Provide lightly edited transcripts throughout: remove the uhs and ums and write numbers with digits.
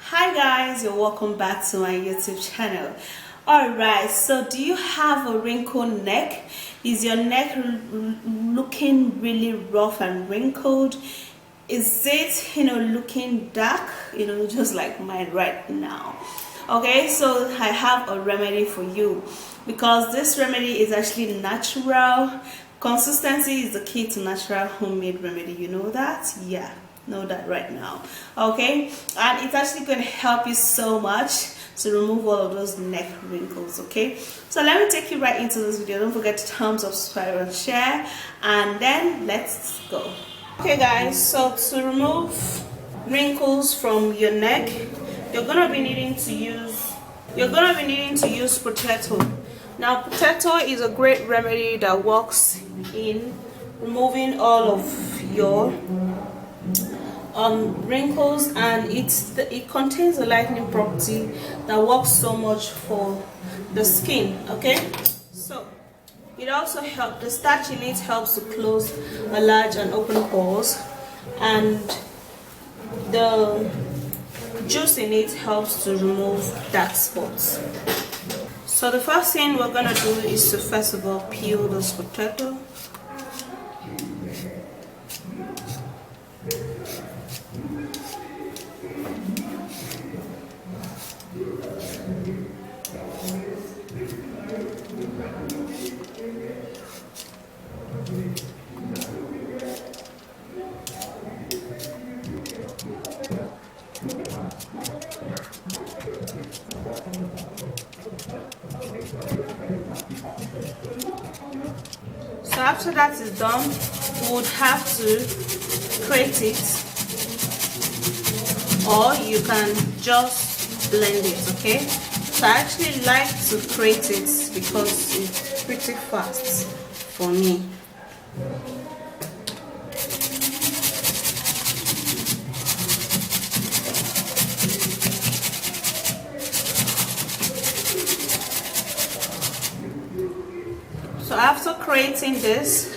Hi guys, you're welcome back to my YouTube channel. Alright, so do you have a wrinkled neck? Is your neck looking really rough and wrinkled? Is it looking dark, just like mine right now? Okay, so I have a remedy for you, because this remedy is actually natural. Consistency is the key to natural homemade remedy. You know that? Yeah, know that right now. Okay, and it's actually going to help you so much to remove all of those neck wrinkles. Okay, so let me take you right into this video. Don't forget to thumbs up, subscribe and share, and then let's go. Okay guys, so to remove wrinkles from your neck, you're gonna be needing to use potato. Now potato is a great remedy that works in removing all of your wrinkles, and it contains a lightening property that works so much for the skin. Okay, so it also helps, the starch in it helps to close a large and open pores, and the juice in it helps to remove dark spots. So the first thing we're gonna do is to first of all peel this potato. So after that is done, we would have to grate it, or you can just blend it. Okay, so I actually like to grate it because it's pretty fast for me. So after creating this,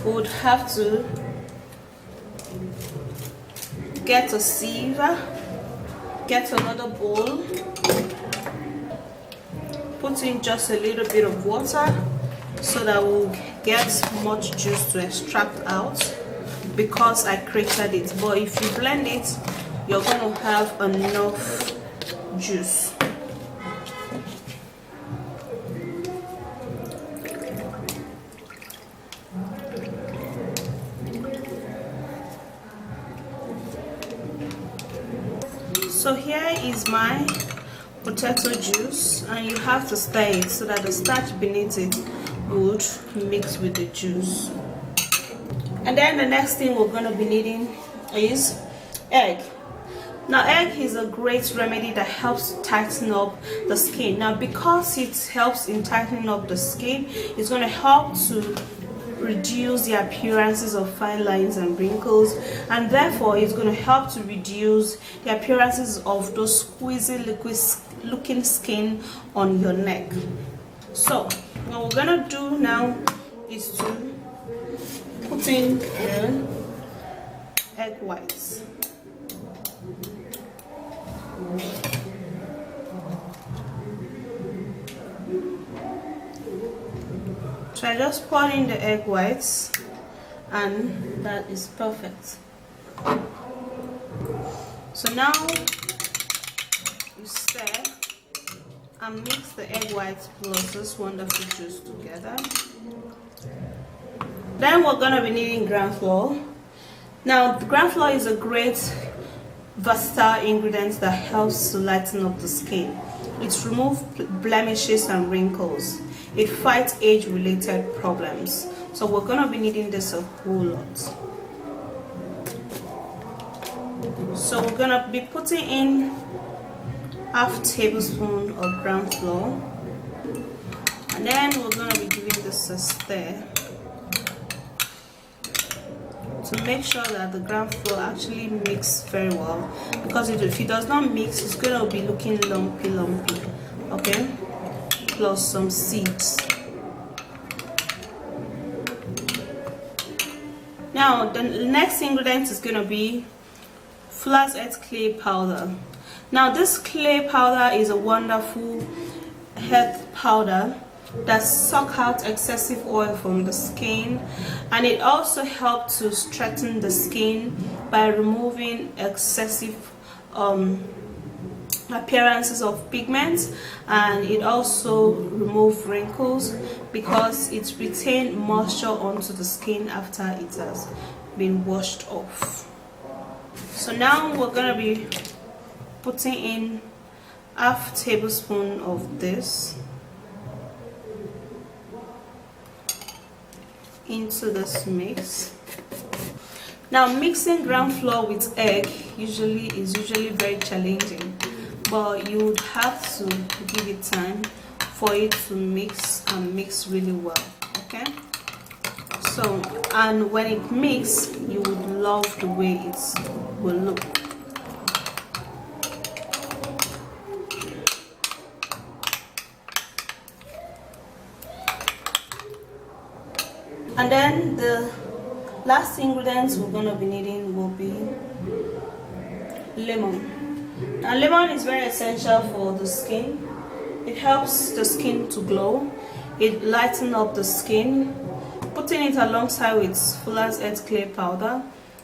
we would have to get a sieve, get another bowl, put in just a little bit of water so that we'll get much juice to extract out, because I created it. But if you blend it, you're going to have enough juice. So here is my potato juice, and you have to stir it so that the starch beneath it would mix with the juice. And then the next thing we're going to be needing is egg. Now egg is a great remedy that helps tighten up the skin. Now because it helps in tightening up the skin, it's going to help to reduce the appearances of fine lines and wrinkles, and therefore it's going to help to reduce the appearances of those squeezy liquid looking skin on your neck. So what we're going to do now is to put in egg whites. So I just pour in the egg whites, and that is perfect. So now you stir and mix the egg whites plus this wonderful juice together. Then we're going to be needing gram flour. Now the gram flour is a great versatile ingredient that helps to lighten up the skin. It removes blemishes and wrinkles. It fights age-related problems. So we're going to be needing this a whole lot. So we're going to be putting in half tablespoon of gram flour, and then we're going to be giving this a stir to make sure that the gram flour actually mixes very well, because if it does not mix, it's going to be looking lumpy. Okay, plus some seeds. Now the next ingredient is going to be flax clay powder. Now this clay powder is a wonderful health powder that suck out excessive oil from the skin, and it also helps to strengthen the skin by removing excessive appearances of pigments, and it also removes wrinkles because it retains moisture onto the skin after it has been washed off. So now we're gonna be putting in half tablespoon of this into this mix. Now mixing ground flour with egg is usually very challenging, but you would have to give it time for it to mix and mix really well. Okay, so, and when it mixes, you would love the way it will look. And then the last ingredients we're going to be needing will be lemon. Now lemon is very essential for the skin. It helps the skin to glow. It lightens up the skin. Putting it alongside with Fuller's Earth clay powder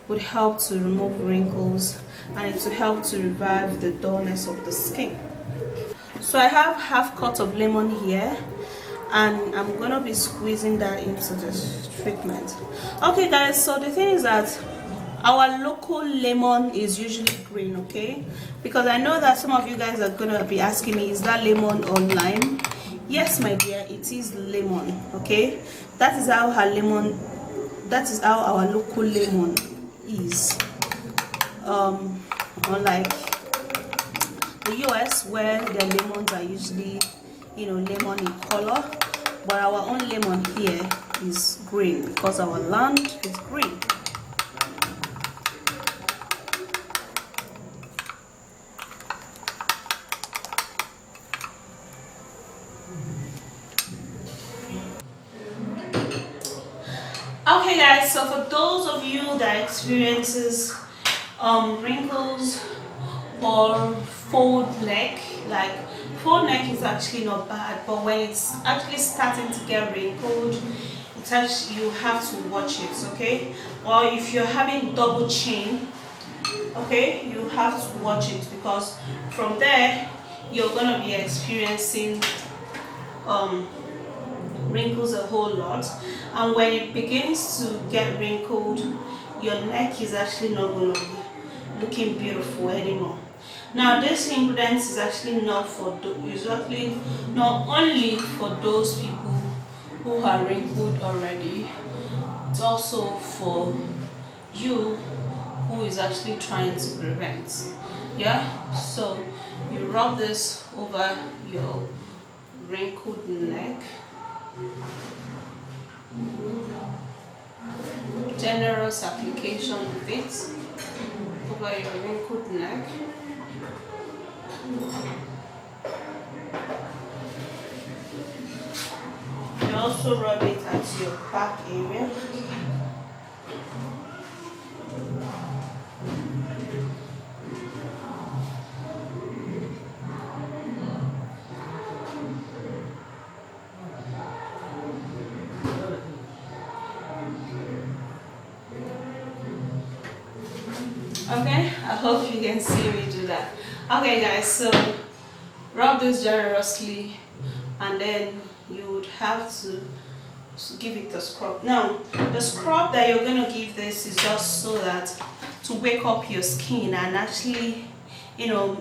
would help to remove wrinkles, and it will help to revive the dullness of the skin. So I have half cut of lemon here, and I'm gonna be squeezing that into this treatment. Okay guys, so the thing is that our local lemon is usually green, okay? Because I know that some of you guys are gonna be asking me, is that lemon or lime? Yes my dear, it is lemon, okay? That is how our local lemon is. Unlike the US, where the lemons are usually, lemon in color, but our own lemon here is green because our land is green. Okay guys, so for those of you that experiences wrinkles or fold neck, like fold neck is actually not bad, but when it's actually starting to get wrinkled, it's actually, you have to watch it, okay? Or if you're having double chin, okay, you have to watch it, because from there you're gonna be experiencing wrinkles a whole lot, and when it begins to get wrinkled, your neck is actually not going to be looking beautiful anymore. Now this ingredient is actually not only for those people who are wrinkled already, it's also for you who is actually trying to prevent. Yeah, so you rub this over your wrinkled neck. Generous application of it over your wrinkled neck. You also rub it at your back area. Okay, I hope you can see me do that. Okay guys, so rub this generously, and then you would have to give it a scrub. Now the scrub that you're going to give this is just so that to wake up your skin and actually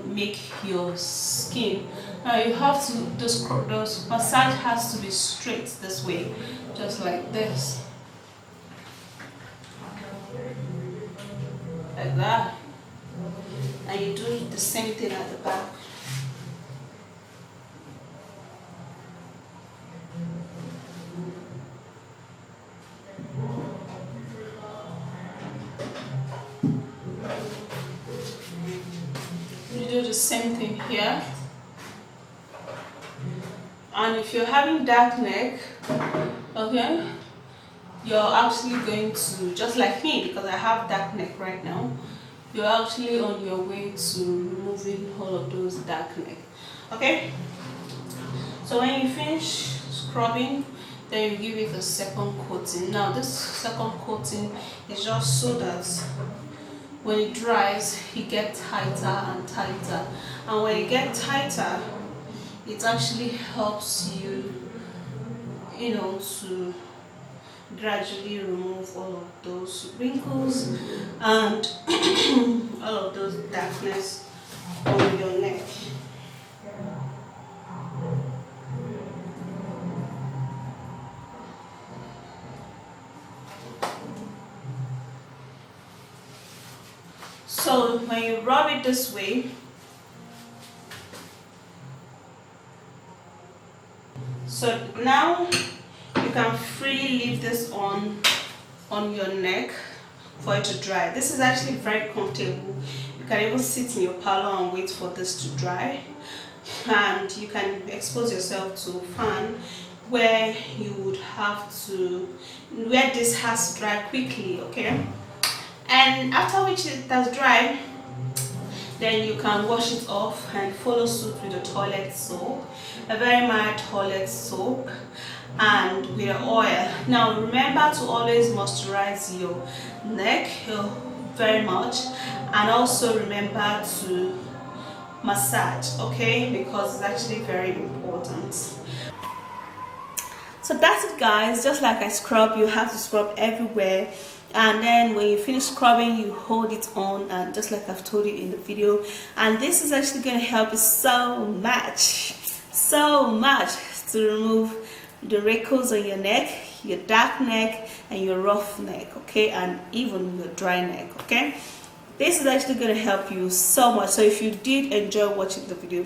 make your skin. Now you have to, the massage has to be straight this way, just like this. Like that, and you do the same thing at the back. You do the same thing here. And if you're having dark neck, okay, you're actually going to, just like me, because I have dark neck right now, you're actually on your way to removing all of those dark neck. Okay, so when you finish scrubbing, then you give it a second coating. Now this second coating is just so that when it dries it gets tighter and tighter, and when it gets tighter it actually helps you, you know, to gradually remove all of those wrinkles and all of those darkness on your neck. So when you rub it this way, so now you can freely leave this on your neck for it to dry. This is actually very comfortable. You can even sit in your parlor and wait for this to dry, and you can expose yourself to fan where you would have to, where this has to dry quickly. Okay, and after which it has dried, then you can wash it off and follow suit with a toilet soap, a very mild toilet soap, and with oil. Now remember to always moisturize your neck very much, and also remember to massage, okay, because it's actually very important. So that's it, guys. Just like I scrub, you have to scrub everywhere, and then when you finish scrubbing you hold it on, and just like I've told you in the video, and this is actually going to help you so much to remove the wrinkles on your neck, your dark neck, and your rough neck, okay, and even your dry neck. Okay, this is actually going to help you so much. So if you did enjoy watching the video,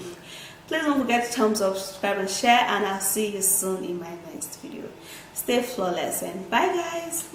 please don't forget to thumbs up, subscribe, and share, and I'll see you soon in my next video. Stay flawless and bye, guys.